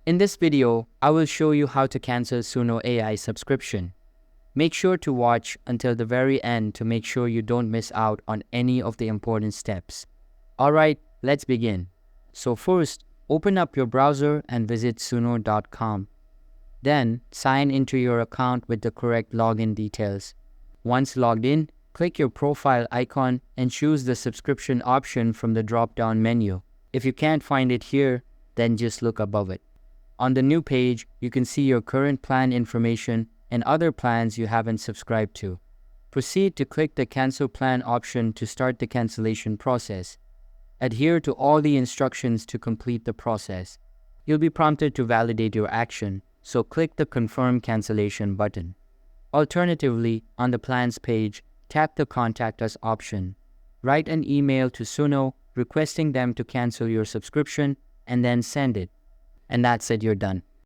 In this video, I will show you how to cancel Suno AI subscription. Make sure to watch until the very end to make sure you don't miss out on any of the important steps. Alright, let's begin. So first, open up your browser and visit suno.com. Then, sign into your account with the correct login details. Once logged in, click your profile icon and choose the subscription option from the drop-down menu. If you can't find it here, then just look above it. On the new page, you can see your current plan information and other plans you haven't subscribed to. Proceed to click the Cancel Plan option to start the cancellation process. Adhere to all the instructions to complete the process. You'll be prompted to validate your action, so click the Confirm Cancellation button. Alternatively, on the Plans page, tap the Contact Us option. Write an email to Suno requesting them to cancel your subscription and then send it. And that's it, you're done.